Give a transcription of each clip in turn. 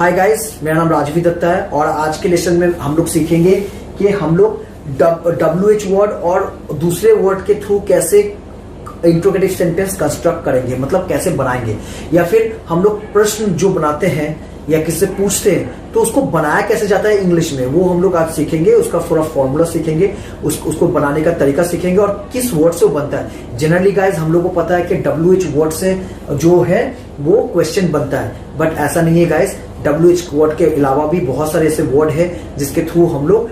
Hi guys, मेरा नाम राजवी दत्ता है और आज के लेसन में हम लोग सीखेंगे कि हम लोग WH वर्ड और दूसरे वर्ड के थ्रू कैसे इंट्रोगेटिव सेंटेंस कंस्ट्रक्ट करेंगे, मतलब कैसे बनाएंगे, या फिर हम लोग प्रश्न जो बनाते हैं या किससे पूछते हैं तो उसको बनाया कैसे जाता है इंग्लिश में, वो हम लोग आज सीखेंगे। उसका पूरा फॉर्मूला सीखेंगे, उसको बनाने का तरीका सीखेंगे और किस वर्ड से वो बनता है। जनरली गाइज हम लोग को पता है कि WH वर्ड से जो है वो क्वेश्चन बनता है, बट ऐसा नहीं है गाइज। WH वर्ड के अलावा भी बहुत सारे ऐसे वर्ड है जिसके थ्रू हम लोग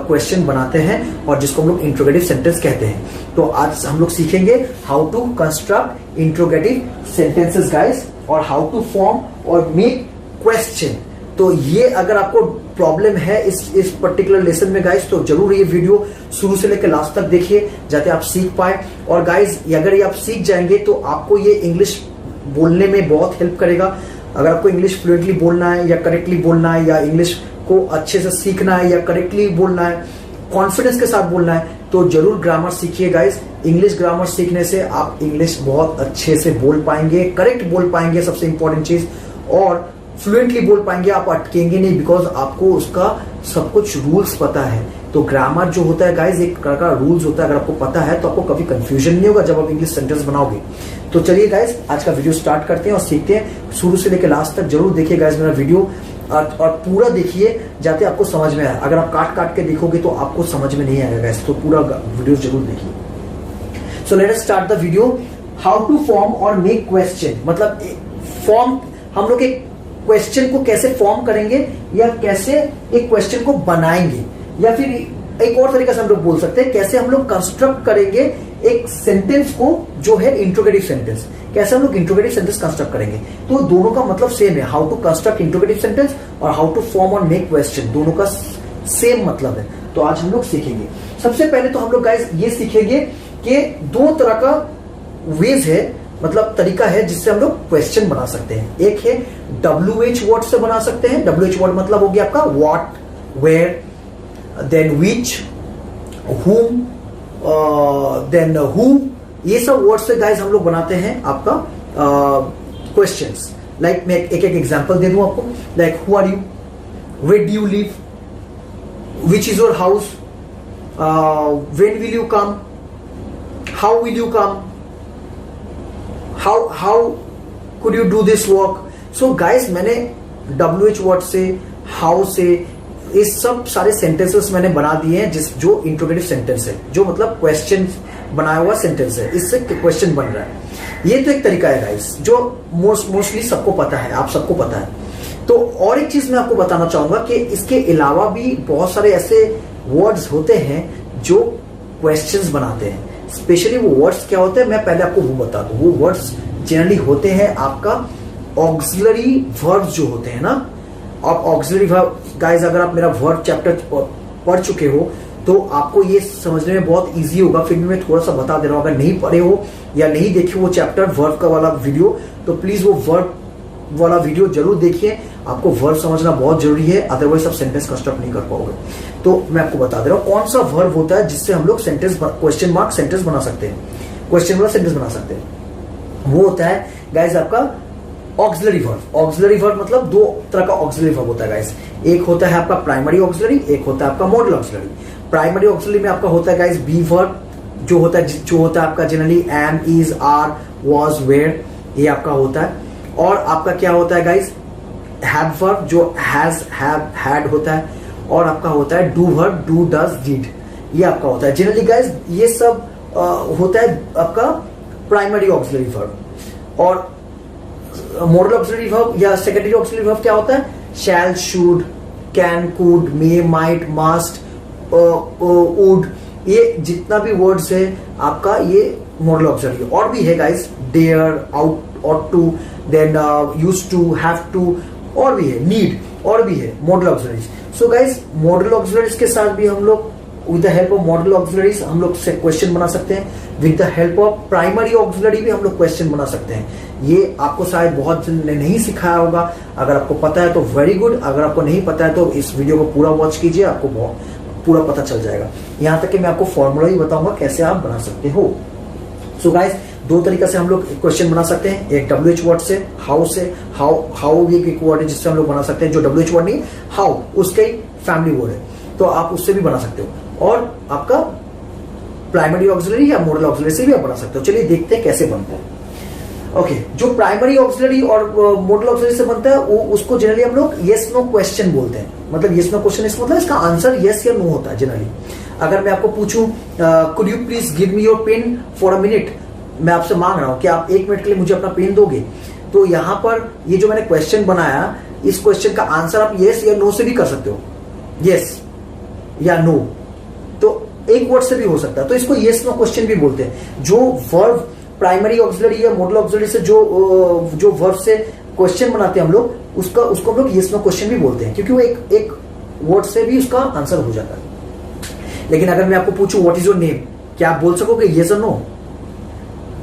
क्वेश्चन बनाते हैं और जिसको हम लोग इंट्रोगेटिव सेंटेंस कहते हैं। तो आज हम लोग सीखेंगे how to construct interrogative sentences guys, और हाउ टू फॉर्म और मेक क्वेश्चन। तो ये अगर आपको प्रॉब्लम है इस पर्टिकुलर लेसन में गाइज, तो जरूर ये वीडियो शुरू से लेकर लास्ट तक देखिए जाते आप सीख पाए। और गाइज अगर ये आप सीख जाएंगे तो आपको ये इंग्लिश बोलने में बहुत हेल्प करेगा। अगर आपको इंग्लिश फ्लुएंटली बोलना है या करेक्टली बोलना है, या इंग्लिश को अच्छे से सीखना है या करेक्टली बोलना है, कॉन्फिडेंस के साथ बोलना है, तो जरूर ग्रामर सीखिए गाइज। इंग्लिश ग्रामर सीखने से आप इंग्लिश बहुत अच्छे से बोल पाएंगे, करेक्ट बोल पाएंगे, सबसे इंपॉर्टेंट चीज, और फ्लुएंटली बोल पाएंगे। आप अटकेंगे नहीं, बिकॉज आपको उसका सब कुछ रूल्स पता है। तो ग्रामर जो होता है गाइज एक प्रकार का रूल्स होता है, अगर आपको पता है तो आपको कभी कंफ्यूजन नहीं होगा जब आप इंग्लिश सेंटेंस बनाओगे। तो चलिए गाइज आज का वीडियो स्टार्ट करते हैं और सीखते हैं। शुरू से लेकर लास्ट तक जरूर देखिए गाइज मेरा वीडियो, और पूरा देखिए जाते आपको समझ में आए। अगर आप काट काट के देखोगे तो आपको समझ में नहीं आएगा गाइज, तो पूरा वीडियो जरूर देखिए। So let us start the video. How to form और मेक क्वेश्चन, मतलब फॉर्म, हम लोग एक क्वेश्चन को कैसे फॉर्म करेंगे या कैसे एक क्वेश्चन को बनाएंगे, या फिर एक और तरीका से हम लोग बोल सकते हैं कैसे हम लोग कंस्ट्रक्ट करेंगे एक सेंटेंस को जो है इंट्रोगेटिव सेंटेंस। कैसे हम लोग इंट्रोगेटिव सेंटेंस कंस्ट्रक्ट करेंगे, तो दोनों का मतलब सेम है। How to construct interrogative sentence और हाउ टू फॉर्म और मेक क्वेश्चन, दोनों का सेम मतलब है। तो आज हम लोग सीखेंगे। सबसे पहले तो हम लोग गाइस ये सीखेंगे कि दो तरह का वेज है, मतलब तरीका है जिससे हम लोग क्वेश्चन बना सकते हैं। एक है WH वर्ड से बना सकते हैं। WH वर्ड मतलब हो गया आपका what, where, then which, whom, then who. ये सब वर्ड से गाइस हम लोग बनाते हैं आपका क्वेश्चंस। लाइक मैं एक एग्जांपल दे दूं आपको। Like who are you, where do you live, which is your house, when will you come, how will you come, how could you do this work। so guys मैंने WH word से, how से, इस सब सारे sentences मैंने बना दिए हैं जो इंट्रोगेटिव सेंटेंस है, जो मतलब क्वेश्चन बनाया हुआ सेंटेंस है, इससे क्वेश्चन बन रहा है। ये तो एक तरीका है गाइस जो मोस्टली सबको पता है, आप सबको पता है। तो और एक चीज मैं आपको बताना चाहूंगा कि इसके अलावा भी बहुत सारे ऐसे वर्ड्स होते हैं जो क्वेश्चंस बनाते हैं। स्पेशली वो वर्ड्स क्या होते हैं, मैं पहले आपको वो बता दूं। वो वर्ड्स जनरली होते हैं आपका ऑक्सिलरी वर्ब्स जो होते हैं ना। आप ऑक्सिलरी वर्ब गाइस, अगर आप मेरा वर्ब चैप्टर पढ़ चुके हो तो आपको ये समझने में बहुत इजी होगा। फिर भी मैं थोड़ा सा बता दे रहा हूं, अगर नहीं पढ़े हो या नहीं देखे वो चैप्टर वर्ब का वाला वीडियो, तो प्लीज वो वर्ब वाला वीडियो जरूर देखिए। आपको वर्ब समझना बहुत जरूरी है, अदरवाइज आप सेंटेंस कंस्ट्रक्ट नहीं कर पाओगे। तो मैं आपको बता दे रहा हूं कौन सा वर्ब होता है जिससे हम लोग सेंटेंस, क्वेश्चन मार्क सेंटेंस बना सकते हैं, क्वेश्चन वाला सेंटेंस बना सकते हैं। वो होता है गाइज आपका ऑक्सिलरी वर्ब। ऑक्सिलरी वर्ब मतलब दो तरह का ऑक्सिलरी वर्ब होता है गाइज। एक होता है आपका प्राइमरी ऑक्सिलरी, एक होता है आपका मॉडल ऑक्सिलरी। प्राइमरी ऑक्सिलरी में आपका होता है गाइज बी वर्ब, जो होता है आपका generally am, is, are, was, were, ये आपका होता है। और आपका क्या होता है गाइज हैव वर्ब, जो हैज, हैव, हैड होता है। और आपका होता है do verb, do, does, did, ये आपका होता है जनरली गाइज। ये सब होता है आपका प्राइमरी ऑक्सिलरी वर्ब। और मॉडल ऑक्सिलरी वर्ब या सेकेंडरी ऑक्सिलरी वर्ब क्या होता है, shall, should, can, could, may, might, must, would, ये जितना भी वर्ड्स है आपका ये मॉडल ऑक्सिलरी। और भी है guys dare, out, ought to, then used to, have to, और भी है नीड, और भी है model auxiliaries. So guys model auxiliaries के साथ भी हम लोग with the help of model auxiliaries हम लोग से क्वेश्चन बना सकते हैं। With the help of primary auxiliary भी हम लोग क्वेश्चन बना सकते हैं। ये आपको शायद बहुत ने नहीं सिखाया होगा। अगर आपको पता है तो वेरी गुड, अगर आपको नहीं पता है तो इस वीडियो को पूरा वॉच कीजिए, आपको पूरा पता चल जाएगा। यहां तक कि मैं आपको फॉर्मूला ही बताऊंगा कैसे आप बना सकते हो। सो गाइज दो तरीका से हम लोग क्वेश्चन बना सकते हैं, एक WH वर्ड से, हाउ भी एक वर्ड है जिससे हम लोग बना सकते हैं, जो WH वर्ड नहीं, हाउ उसके फैमिली वर्ड है, तो आप उससे भी बना सकते हो। और आपका प्राइमरी ऑक्सिलरी या मॉडल ऑक्सिलरी से भी आप बना सकते हो। चलिए देखते हैं कैसे बनता है। ओके, जो प्राइमरी ऑक्सिलरी और मॉडल ऑक्सिलरी से बनता है वो उसको जनरली हम लोग येस नो क्वेश्चन बोलते हैं। मतलब येस नो क्वेश्चन इसका मतलब इसका आंसर येस या नो होता है जनरली। अगर मैं आपको पूछूं could you please give me your pen for a minute, मैं आपसे मांग रहा हूं कि आप 1 मिनट के लिए मुझे अपना पेन दोगे, तो यहां पर ये जो मैंने क्वेश्चन बनाया, इस क्वेश्चन का आंसर आप येस या नो से भी कर सकते हो, येस या नो, तो एक वर्ड से भी हो सकता है, तो इसको येस नो क्वेश्चन भी बोलते हैं। जो वर्ब प्राइमरी ऑक्सिलरी या मॉडल ऑक्सिलरी से जो वर्ब से क्वेश्चन बनाते हैं हम लोग, उसको हम लोग येस नो क्वेश्चन भी बोलते हैं, क्योंकि वो एक वर्ड से भी उसका आंसर हो जाता है। लेकिन अगर मैं आपको पूछूं व्हाट इज योर नेम, क्या आप बोल सकोगे येस और नो?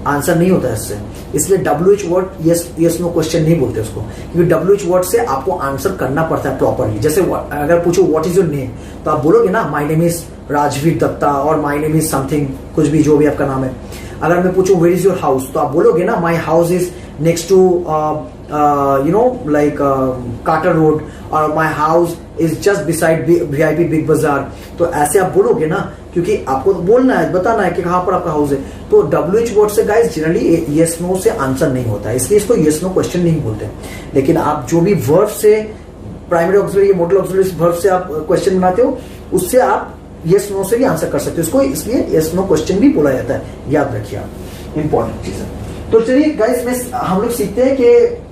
आंसर नहीं होता है इससे, इसलिए WH word yes no question नहीं बोलते उसको, क्योंकि WH वर्ड से आपको आंसर करना पड़ता है प्रॉपरली। जैसे अगर पूछो व्हाट इज योर नेम, तो आप बोलोगे ना my name is Rajveer Datta और माय नेम इज समथिंग, कुछ भी जो भी आपका नाम है। अगर मैं पूछूं वेयर इज योर हाउस, तो आप बोलोगे ना my house is next to like Carter road, और my house is just beside VIP Big Bazaar. तो ऐसे आप बोलोगे ना, क्योंकि आपको तो बोलना है, बताना है कि कहां पर आपका हाउस है। तो WH वर्ड से गाइस जनरली येस नो से आंसर नहीं होता है, इसलिए इसको येस नो क्वेश्चन नहीं बोलते। लेकिन आप जो भी वर्ब से प्राइमरी ऑक्सिलरी या मॉडल ऑक्सिलरी वर्ब से आप क्वेश्चन बनाते हो, उससे आप येस नो से भी आंसर कर सकते हो, इसको इसलिए येस नो क्वेश्चन भी बोला जाता है, याद रखिए आप, इंपॉर्टेंट चीज है। तो चलिए गाइस हम लोग सीखते हैं कि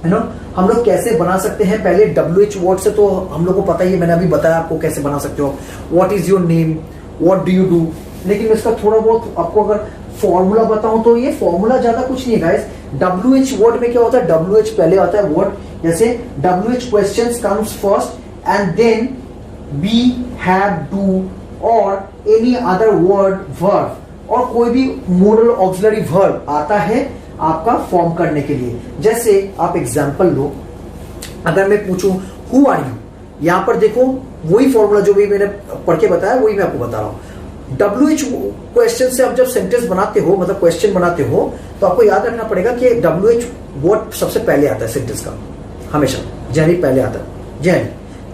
हम लोग कैसे बना सकते हैं। पहले WH वर्ड से तो हम लोग को पता ही है, मैंने अभी बताया आपको कैसे बना सकते हो, what is your name, what do you do. लेकिन इसका थोड़ा बहुत आपको अगर फॉर्मूला बताऊं तो ये फॉर्मूला ज्यादा कुछ नहीं है गाइस। WH वर्ड में क्या होता है, WH पहले आता है वर्ड, जैसे WH questions comes first and then be, have, do और एनी अदर वर्ड वर्ब, और कोई भी मॉडल ऑक्सिलरी वर्ब आता है आपका फॉर्म करने के लिए। जैसे आप एग्जांपल लो, अगर मैं पूछूं हु आर यू, यहां पर देखो वही फॉर्मूला जो भी मैंने पढ़ के बताया वही मैं आपको बता रहा हूं। WH क्वेश्चन से आप जब सेंटेंस बनाते हो, मतलब क्वेश्चन बनाते हो, तो आपको याद रखना पड़ेगा कि WH वर्ड सबसे पहले आता है सेंटेंस का, हमेशा जनरली पहले आता है, जनरली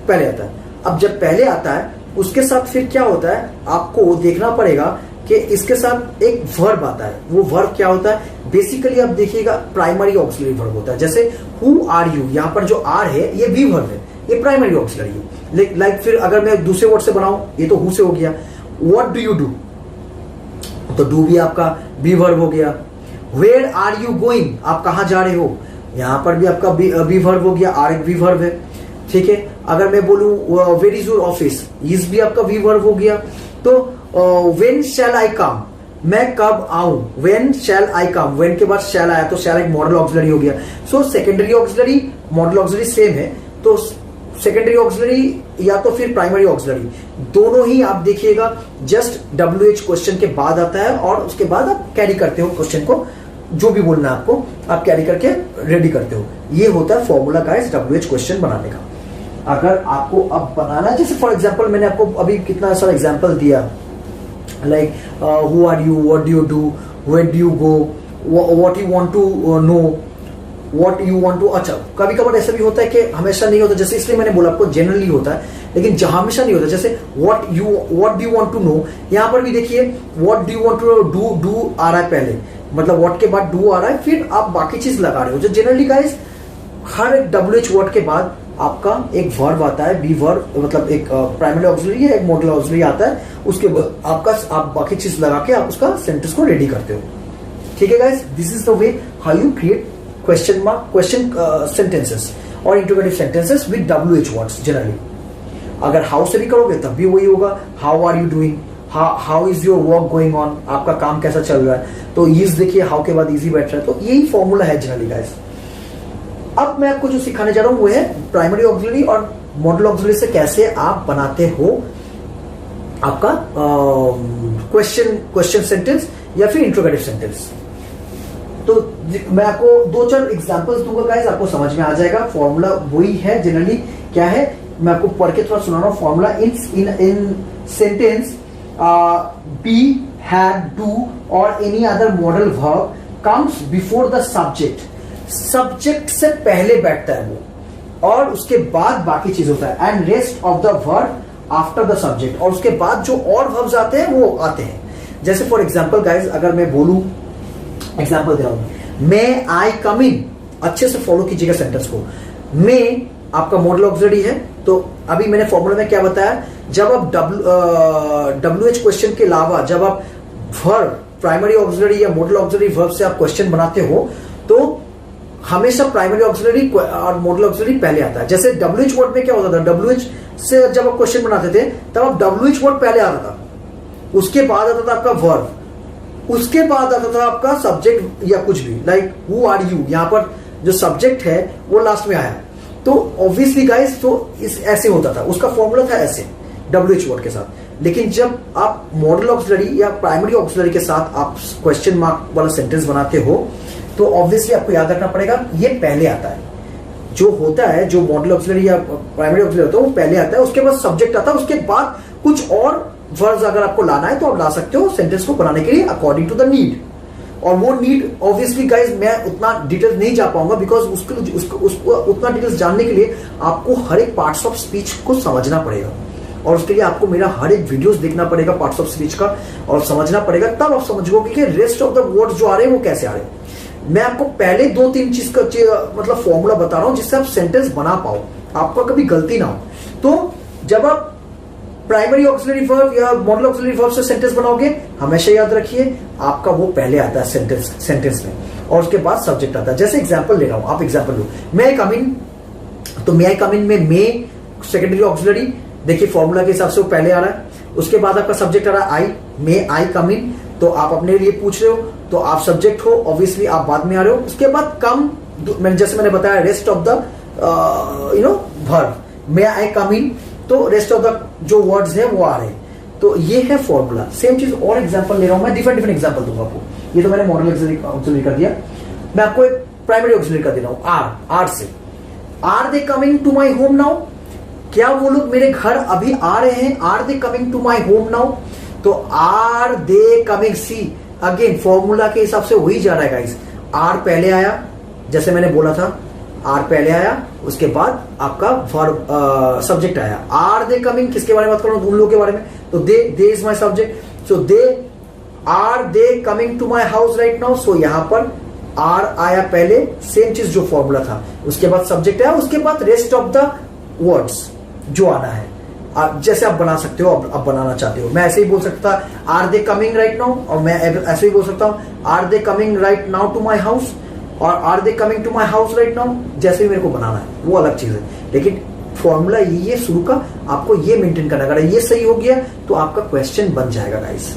पहले आता है। अब जब पहले आता है उसके साथ फिर क्या होता है, आपको देखना पड़ेगा कि इसके साथ एक वर्ब आता है। वो वर्ब क्या होता है, बेसिकली आप देखिएगा प्राइमरी ऑक्सिलरी वर्ब होता है। जैसे हु आर यू, यहां पर जो आर है ये वी वर्ब है, ये प्राइमरी ऑक्सिलरी है। लाइक फिर अगर मैं दूसरे वर्ड से बनाऊं, ये तो हु से हो गया। व्हाट डू यू डू, तो डू भी आपका वी वर्ब हो गया। वेयर आर यू गोइंग, आप कहां जा रहे हो, यहां पर भी आपका वी वर्ब हो गया, आर एक वी वर्ब है, ठीक है। अगर मैं बोलूं where is your office, is भी आपका वी वर्ब हो गया। तो व्हेन शैल आई कम, मैं कब आऊं, when shell I come, when के बाद शैल आया तो शैल एक मॉडल ऑक्सिलरी हो गया। So secondary auxiliary model auxiliary same है, तो सेकेंडरी ऑक्सिलरी या तो फिर प्राइमरी ऑक्सिलरी, दोनों ही आप देखिएगा जस्ट WH क्वेश्चन के बाद आता है, और उसके बाद आप कैरी करते हो क्वेश्चन को, जो भी बोलना है आपको आप कैरी करके रेडी करते हो। ये होता है फॉर्मूला गाइस WH क्वेश्चन बनाने का। अगर आपको अब बनाना है, जैसे फॉर एग्जांपल मैंने आपको अभी कितना सारा एग्जांपल दिया, like who are you, what do you do, where do you go, what you want to know, what you want to. अच्छा, कभी कभार ऐसा भी होता है कि हमेशा नहीं होता, जैसे इसलिए मैंने बोला आपको जनरली होता है, लेकिन जहां हमेशा नहीं होता। जैसे what do you want to know, यहां पर भी देखिए what do you want to do आ रहा है पहले, मतलब व्हाट के बाद डू आ रहा है, फिर आप बाकी चीज लगा रहे हो। जो जनरली गाइस हर एक WH वर्ड के बाद आपका एक वर्ब आता है, बी वर्ब, मतलब एक प्राइमरी ऑक्सिलरी है, एक मॉडल ऑक्सिलरी आता है, उसके बाद आपका आप बाकी चीज लगा के आप उसका सेंटेंस को रेडी करते हो। ठीक है guys, this is the way how you create question sentences और interrogative sentences with WH words generally. अगर हाउ से भी करोगे तब भी वही होगा, how are you doing, how is your work going on, आपका काम कैसा चल रहा है, तो इज देखिए हाउ के बाद इजी बैठ रहा है, तो यही फॉर्मूला है जनरली गाइस। अब मैं आपको जो सिखाने जा रहा हूं वो है प्राइमरी ऑक्सिलरी और मॉडल ऑक्सिलरी से कैसे आप बनाते हो आपका क्वेश्चन सेंटेंस या फिर इंट्रोगेटिव सेंटेंस। तो मैं आपको 2-4 एग्जांपल्स दूंगा गाइस, आपको समझ में आ जाएगा। फॉर्मूला वही है जनरली, क्या है मैं आपको पढ़ के थोड़ा सुना रहा हूं। Formula in sentence be had, do or any other modal verb comes before the subject. Subject से पहले बैठता है वो और उसके बाद बाकी चीज होता है. And rest of the verb after the subject. और उसके बाद जो और वर्ब्स आते हैं वो आते हैं. जैसे फॉर एग्जाम्पल गाइज, अगर मैं बोलूं, एग्जाम्पल दे रहा हूं, मे आई कम इन. अच्छे से फॉलो कीजिएगा सेंटेंस को. मे आपका मॉडल ऑक्सिलरी है. तो अभी मैंने फॉर्मूला में क्या बताया, जब आप WH क्वेश्चन के अलावा जब आप वर्ब, प्राइमरी ऑक्सिलरी या मॉडल ऑक्सिलरी वर्ब से आप क्वेश्चन बनाते हो तो हमेशा प्राइमरी ऑक्सिलरी और मॉडल ऑक्सिलरी पहले आता है. जैसे WH वर्ड में क्या होता था, WH से जब आप क्वेश्चन बनाते थे तब आप WH वर्ड पहले आता था, उसके बाद आता था आपका वर्ब, उसके बाद आता था आपका सब्जेक्ट या कुछ भी, लाइक हु आर यू. यहां पर जो सब्जेक्ट है वो लास्ट में आया. तो ऑब्वियसली गाइस, तो इस ऐसे होता था, उसका फॉर्मूला था ऐसे WH वर्ड के साथ. लेकिन जब आप मॉडल ऑक्सिलरी या प्राइमरी ऑक्सिलरी के साथ आप क्वेश्चन मार्क वाला सेंटेंस बनाते हो तो ऑब्वियसली आपको याद रखना पड़ेगा ये पहले आता है. जो होता है, जो मॉडल ऑक्सिलरी या प्राइमरी ऑक्सिलरी होता है वो पहले आता है, उसके बाद सब्जेक्ट आता है, उसके बाद कुछ और वर्ड्स अगर आपको लाना है तो आप ला सकते हो सेंटेंस को बनाने के लिए अकॉर्डिंग टू द नीड. और वो नीड ऑब्वियसली गाइज मैं उतना डिटेल्स नहीं जा पाऊंगा, बिकॉज उसको उतना डिटेल्स जानने के लिए आपको हर एक पार्ट्स ऑफ स्पीच को समझना पड़ेगा. और उसके लिए आपको मेरा हर एक वीडियोस देखना पड़ेगा पार्ट्स ऑफ स्पीच का और समझना पड़ेगा, तब आप समझोगे कि रेस्ट ऑफ द वर्ड्स जो आ रहे हैं वो कैसे आ रहे हैं. मैं आपको पहले 2-3 चीज का मतलब फॉर्मूला बता रहा हूं जिससे आप सेंटेंस बना पाओ, आपको कभी गलती ना हो. तो जब आप प्राइमरी ऑक्सिलरी वर्ब या मॉडल ऑक्सिलरी वर्ब से सेंटेंस बनाओगे, हमेशा याद रखिए आपका वो पहले आता है सेंटेंस में और उसके बाद सब्जेक्ट आता है. जैसे एग्जांपल ले रहा हूं, आप एग्जांपल लो, मे आई कम इन. तो मे आई कम इन में मे सेकेंडरी ऑक्सिलरी, देखिए फॉर्मूला के हिसाब से वो पहले आ रहा है. उसके बाद आपका सब्जेक्ट आ रहा है आई, मे आई कम इन. तो आप अपने लिए पूछ रहे हो तो आप सब्जेक्ट हो, ऑब्वियसली आप बाद में आ रहे हो. उसके बाद कम, जैसे मैंने बताया रेस्ट ऑफ द वर्ब, मे आई कम इन, तो रेस्ट ऑफ द जो वर्ड्स है वो आ रहे हैं. तो ये है फॉर्मूला. सेम चीज और एग्जांपल ले रहा हूं मैं, डिफरेंट एग्जांपल दूंगा आपको. ये तो मैंने मॉडल ऑक्सिलरी कर दिया, मैं आपको एक प्राइमरी ऑक्सिलरी कर दे रहा हूं. आर से, are they coming to my home now. क्या वो लोग मेरे घर अभी आ रहे हैं? Are they coming to my home now. तो are they coming, see again formula के हिसाब से वही जा रहा है गाइस. आर पहले आया, जैसे मैंने बोला था, आर पहले आया, उसके बाद आपका वर्ब सब्जेक्ट आया. आर दे कमिंग किसके बारे में बात कर रहा हूं? उन लोगों के बारे में. तो they is my subject. So they are they coming to my house right now. So यहां पर आर आया पहले, सेम चीज जो फॉर्मूला था, उसके बाद सब्जेक्ट आया, उसके बाद रेस्ट ऑफ द वर्ड्स जो आना है. जैसे आप बना सकते हो, आप बनाना चाहते हो. मैं ऐसे ही बोल सकता are they coming right now, और मैं ऐसे ही बोल सकता हूं are they coming right now to my house, और are they coming to my house right now. जैसे भी मेरे को बनाना है वो अलग चीज है, लेकिन फॉर्मूला ये शुरू का आपको ये मेंटेन करना. अगर ये सही हो गया तो आपका क्वेश्चन बन जाएगा guys.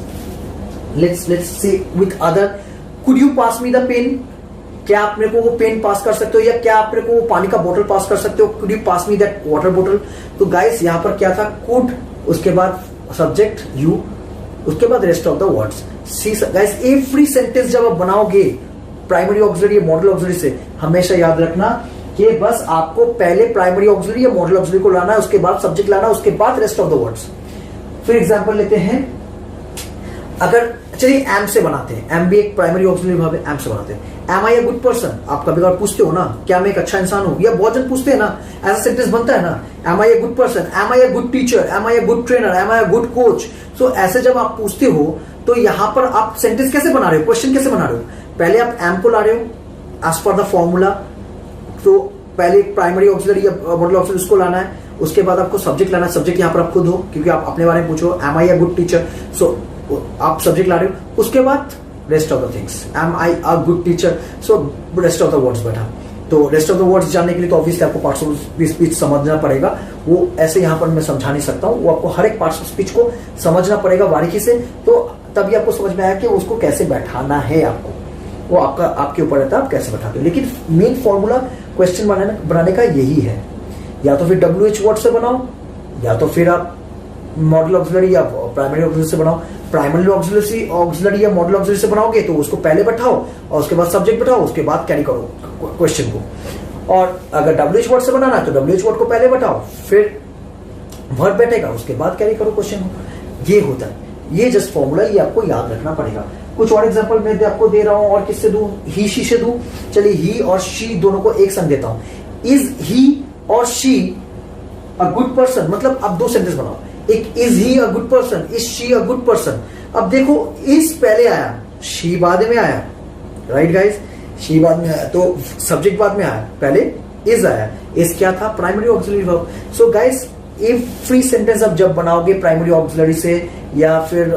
Let's see with other. Could you pass me the pen? क्या आप मेरे को वो पेन पास कर सकते हो, या क्या आप मेरे को वो पानी का बोतल पास कर सकते हो? Could you pass me that water बोतल? तो गाइस यहां पर क्या था, कुड, उसके बाद सब्जेक्ट यू, उसके बाद rest of the words. See guys, every sentence जब आप बनाओगे प्राइमरी ऑक्सिलरी या मॉडल ऑक्सिलरी से, हमेशा याद रखना कि बस आपको पहले प्राइमरी ऑक्सिलरी या मॉडल ऑक्सिलरी को लाना है, उसके बाद सब्जेक्ट लाना है, उसके बाद रेस्ट ऑफ द वर्ड्स. फिर एग्जाम्पल लेते हैं, अगर चलिए एम से बनाते हैं. एम भी एक प्राइमरी ऑक्सिलरी वर्ब है, एम से बनाते हैं. Am I a good person? आप कभी कभार पूछते हो ना, क्या मैं एक अच्छा इंसान हूं? या बहुत जन पूछते हैं ना, ऐसा सेंटेंस बनता है ना, am I a good person, am I a good teacher, am I a good trainer, am I a good coach. So ऐसे जब आप पूछते हो तो यहां पर आप सेंटेंस कैसे बना रहे हो, क्वेश्चन कैसे बना रहे हो? पहले आप एम को ला रहे हो एज पर द फॉर्मूला. तो पहले प्राइमरी ऑक्सिलरी या मॉडल ऑक्सिलरी उसको लाना है, उसके बाद आपको सब्जेक्ट लाना है. सब्जेक्ट यहां पर आप खुद हो, क्योंकि आप अपने बारे में पूछो, am I a good teacher. So आप सब्जेक्ट ला रहे हो, उसके बाद rest of the things, am I a good teacher. So rest of the words बैठा. तो रेस्ट ऑफ द वर्ड्स जानने के लिए तो ऑब्वियसली आपको पार्ट्स ऑफ स्पीच समझना पड़ेगा. वो ऐसे यहां पर मैं समझा नहीं सकता हूं, वो आपको हर एक पार्ट्स ऑफ स्पीच को समझना पड़ेगा बारीकी से. तो तभी आपको समझ में आया कि उसको कैसे बैठाना है. आपको वो आपके ऊपर रहता है, आप कैसे बैठाते हो. लेकिन मेन फॉर्मूला क्वेश्चन बनाने का यही है. या तो फिर WH वर्ड से बनाओ, या तो फिर आप मॉडल ऑक्सिलरी या प्राइमरी ऑक्सिलरी से बनाओ. प्राइमरी ऑक्सिलरी या मॉडल ऑक्सिलरी से बनाओगे तो उसको पहले बैठाओ और उसके बाद सब्जेक्ट बैठाओ, उसके बाद कैरी करो क्वेश्चन को. और अगर WH वर्ड से बनाना है तो WH वर्ड को पहले बैठाओ, फिर वर्ब बैठेगा, उसके बाद कैरी करो क्वेश्चन को. ये होता है. ये जस्ट फॉर्मूला, ये आपको याद रखना पड़ेगा। कुछ और एग्जांपल मैं आपको दे रहा हूं, और किससे दूं, ही शी से दूं। चलिए ही और शी दोनों को एक संग देता हूं। इज ही और शी अ गुड पर्सन, मतलब अब दो सेंटेंस बनाओ, एक is he a good person, is she a good person. अब देखो इज पहले आया, शी बाद में आया, राइट गाइस, शी बाद में आया, तो सब्जेक्ट बाद में आया, पहले इज आया। इज क्या था, primary auxiliary verb. So guys if free sentence आप जब बनाओगे प्राइमरी ऑक्सिलरी से या फिर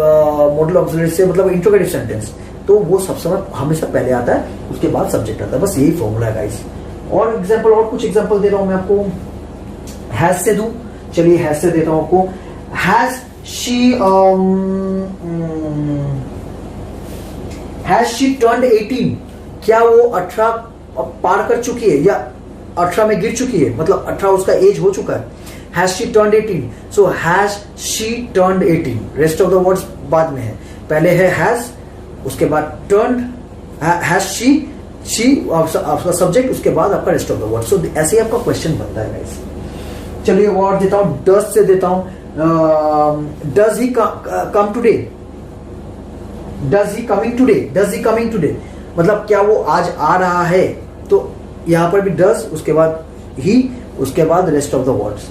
मॉडल ऑक्सिलरी से, मतलब इंट्रोगेटिव सेंटेंस, तो वो सब समय हमेशा पहले आता है, उसके बाद सब्जेक्ट आता है। बस यही फॉर्मूला है गाइस। और एग्जांपल, और कुछ एग्जांपल दे रहा हूं मैं आपको। हैज से दूं, चलिए हैज से देता हूं आपको। हैज शी टर्न्ड 18, क्या वो 18 पार कर चुकी है या 18 में गिर चुकी है, मतलब 18 उसका एज हो चुका है। Has she turned 18, so has she turned 18। Rest of the words बाद में है, पहले है हैज, उसके बाद टर्न्ड, हैज शी आपका सब्जेक्ट, उसके बाद आपका रेस्ट ऑफ द वर्ड। सो ऐसे ही आपका क्वेश्चन बनता है गाइस। चलिए और देता हूं, डज से देता हूं। Does he come today, does he coming today, does he coming today, मतलब क्या वो आज आ रहा है, तो यहां पर भी डज, उसके बाद ही, उसके बाद rest of the words.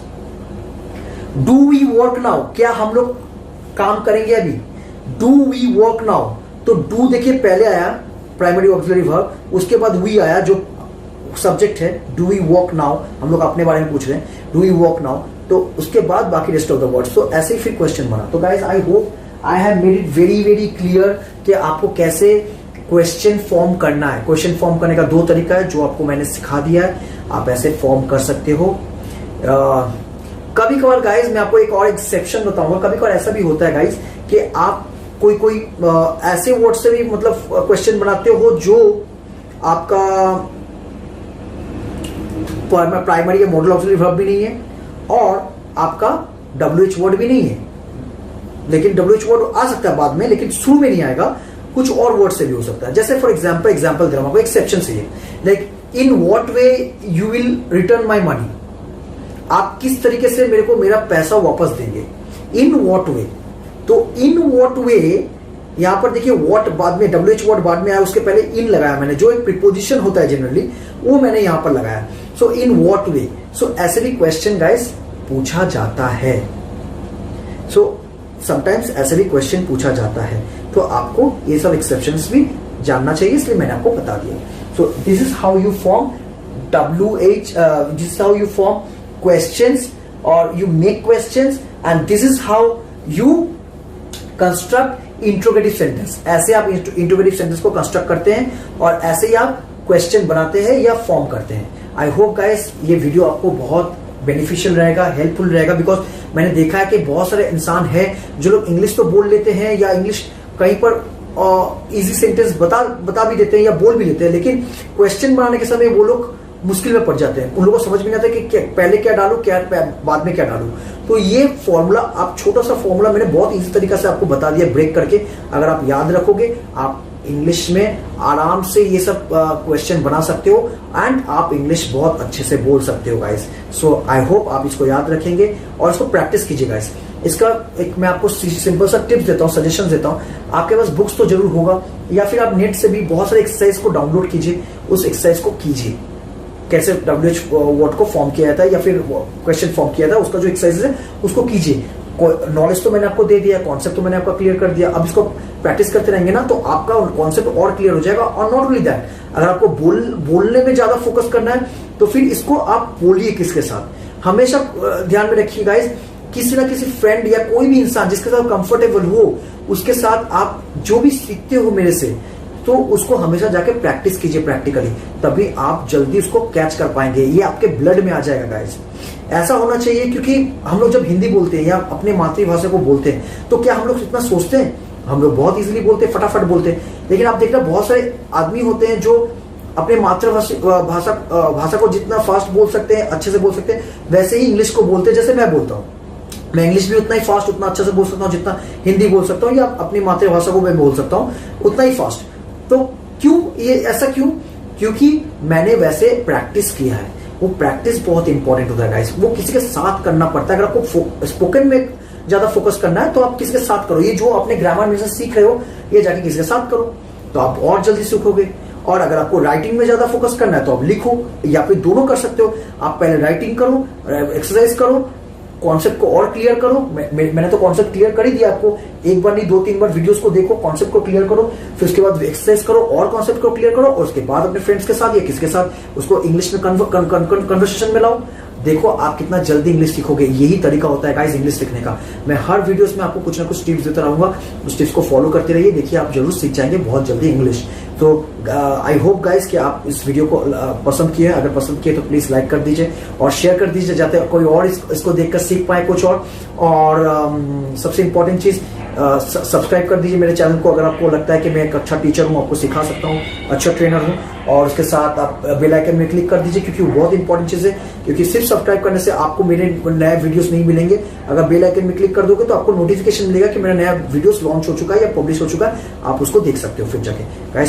Do we work now, क्या हम लोग काम करेंगे अभी, डू वी वर्क नाउ, तो डू देखिए पहले आया प्राइमरी ऑक्सिलरी वर्ब, उसके बाद वी आया जो सब्जेक्ट है, डू वी वर्क नाउ, हम लोग अपने बारे में पूछ रहे हैं, डू वी वर्क नाउ, तो उसके बाद बाकी रेस्ट ऑफ द वर्ड्स। तो ऐसे ही फिर क्वेश्चन बना। तो guys I hope I have made it very very clear कि आपको कैसे क्वेश्चन फॉर्म करना है। क्वेश्चन फॉर्म करने का दो तरीका है जो आपको मैंने सिखा दिया है, आप ऐसे फॉर्म कर सकते हो। कभी कभार गाइस मैं आपको एक और एक्सेप्शन बताऊंगा, कभी कभार ऐसा भी होता है गाइस कि आप कोई ऐसे वर्ड से भी मतलब क्वेश्चन बनाते हो जो आपका प्राइमरी या मॉडल ऑक्सिलरी वर्ब भी नहीं है और आपका WH वर्ड भी नहीं है, लेकिन WH वर्ड आ सकता है बाद में, लेकिन शुरू में नहीं आएगा, कुछ और वर्ड से भी हो सकता है। जैसे फॉर एग्जाम्पल दे रहा हूं आपको, एक्सेप्शन से है, like in what way you will return my money, आप किस तरीके से मेरे को मेरा पैसा वापस देंगे, इन व्हाट वे। तो इन व्हाट वे, यहां पर देखिए व्हाट बाद में, WH वर्ड बाद में आया, उसके पहले इन लगाया मैंने, जो एक प्रीपोजिशन होता है जनरली, वो मैंने यहां पर लगाया। सो इन व्हाट वे, सो ऐसे भी क्वेश्चन गाइस पूछा जाता है। सो समटाइम्स ऐसे भी क्वेश्चन पूछा जाता है, तो आपको ये सब एक्सेप्शंस भी जानना चाहिए, इसलिए मैंने आपको बता दिया। So this is how you form WH, this is how you form questions और you make questions, and this is how you construct interrogative sentence. ऐसे आप इंट्रोगेटिव सेंटेंस को कंस्ट्रक्ट करते हैं और ऐसे ही आप क्वेश्चन बनाते हैं या फॉर्म करते हैं। आई होप गाइस ये वीडियो आपको बहुत बेनिफिशियल रहेगा, हेल्पफुल रहेगा, बिकॉज मैंने देखा है कि बहुत सारे इंसान हैं जो लोग इंग्लिश तो बोल लेते हैं या इंग्लिश कहीं पर इजी सेंटेंस बता भी देते हैं या बोल भी लेते हैं, लेकिन क्वेश्चन बनाने के समय वो लोग मुश्किल में पड़ जाते हैं, उन लोगों को समझ में नहीं आता कि पहले क्या डालूं, क्या बाद में क्या डालूं। तो ये फॉर्मूला, आप छोटा सा फॉर्मूला मैंने बहुत इजी तरीका से आपको बता दिया ब्रेक करके, अगर आप याद रखोगे आप इंग्लिश में आराम से ये सब क्वेश्चन बना सकते हो एंड आप इंग्लिश बहुत अच्छे से बोल सकते हो गाइस। सो आई होप आप इसको याद रखेंगे और इसको प्रैक्टिस कीजिए गाइस। इसका एक मैं आपको सिंपल सा टिप्स देता हूँ, सजेशन देता हूँ। आपके पास बुक्स तो जरूर होगा या फिर आप नेट से भी बहुत सारे एक्सरसाइज को डाउनलोड कीजिए, उस एक्सरसाइज को कीजिए, कैसे WH वर्ड को फॉर्म किया जाता है या फिर क्वेश्चन फॉर्म किया जाता है, उसका जो एक्सरसाइज है उसको कीजिए। नॉलेज तो मैंने आपको दे दिया, कॉन्सेप्ट तो मैंने आपका क्लियर कर दिया, अब इसको प्रैक्टिस करते रहेंगे ना तो आपका कॉन्सेप्ट और क्लियर हो जाएगा। और नॉट ओनली दैट, अगर आपको बोलने में ज्यादा फोकस करना है तो फिर इसको आप बोलिए किसके साथ। हमेशा ध्यान में रखिए गाइस, किसी ना किसी फ्रेंड या कोई भी इंसान जिसके साथ कंफर्टेबल हो, उसके साथ आप जो भी सीखते हो मेरे से, तो उसको हमेशा जाके प्रैक्टिस कीजिए प्रैक्टिकली, तभी आप जल्दी उसको कैच कर पाएंगे। ये आपके ब्लड में आ जाएगा गाइस, ऐसा होना चाहिए। क्योंकि हम लोग जब हिंदी बोलते हैं या अपने मातृभाषा को बोलते हैं तो क्या हम लोग इतना सोचते हैं? हम लोग बहुत इजीली बोलते हैं, फटाफट बोलते हैं। लेकिन आप देखना बहुत सारे आदमी होते हैं जो अपने मातृभाषा को जितना फास्ट बोल सकते हैं, अच्छे से बोल सकते हैं, वैसे ही इंग्लिश को बोलते हैं जैसे मैं बोलता हूँ। मैं इंग्लिश भी उतना ही फास्ट, उतना अच्छे से बोल सकता हूँ जितना हिंदी बोल सकता हूँ, या अपनी मातृभाषा को मैं बोल सकता हूँ उतना ही फास्ट। तो क्यों ये ऐसा क्यों? क्योंकि मैंने वैसे प्रैक्टिस किया है। वो प्रैक्टिस बहुत इंपॉर्टेंट होता है गाइस, वो किसी के साथ करना पड़ता है। अगर आपको स्पोकन में ज्यादा फोकस करना है तो आप किसके साथ करो, ये जो अपने ग्रामर में से सीख रहे हो ये जाके किसके साथ करो तो आप और जल्दी सीखोगे। और अगर आपको राइटिंग में ज्यादा फोकस करना है तो आप लिखो, या फिर दोनों कर सकते हो। आप पहले राइटिंग करो, एक्सरसाइज करो, कॉन्सेप्ट को और क्लियर करो। मैंने तो कॉन्सेप्ट क्लियर कर ही दिया आपको, एक बार नहीं 2-3 बार वीडियोस को देखो, कॉन्सेप्ट को क्लियर करो, फिर उसके बाद एक्सरसाइज करो और कॉन्सेप्ट को क्लियर करो, और उसके बाद अपने फ्रेंड्स के साथ या किसके साथ उसको इंग्लिश में कन्वर्सेशन में लाओ। देखो आप कितना जल्दी इंग्लिश सीखोगे। यही तरीका होता है गाइस इंग्लिश सीखने का। मैं हर वीडियोस में आपको कुछ ना कुछ टिप्स देता रहूंगा, उस टिप्स को फॉलो करते रहिए, देखिए आप जरूर सीख जाएंगे बहुत जल्दी इंग्लिश। तो आई होप गाइस कि आप इस वीडियो को पसंद किए। अगर पसंद किए तो प्लीज लाइक कर दीजिए और शेयर कर दीजिए, जाते कोई और इसको देखकर सीख पाए कुछ और सबसे इंपॉर्टेंट चीज सब्सक्राइब कर दीजिए मेरे चैनल को अगर आपको लगता है कि मैं एक अच्छा टीचर हूँ, आपको सिखा सकता हूँ, अच्छा ट्रेनर हूँ। और उसके साथ आप बेल आइकन में क्लिक कर दीजिए, क्योंकि वो बहुत इंपॉर्टेंट चीज है, क्योंकि सिर्फ सब्सक्राइब करने से आपको मेरे नए वीडियोस नहीं मिलेंगे। अगर बेल आइकन में क्लिक कर दोगे तो आपको नोटिफिकेशन मिलेगा कि मेरा नया वीडियोस लॉन्च हो चुका है या पब्लिश हो चुका है, आप उसको देख सकते हो फिर जाके। गाइस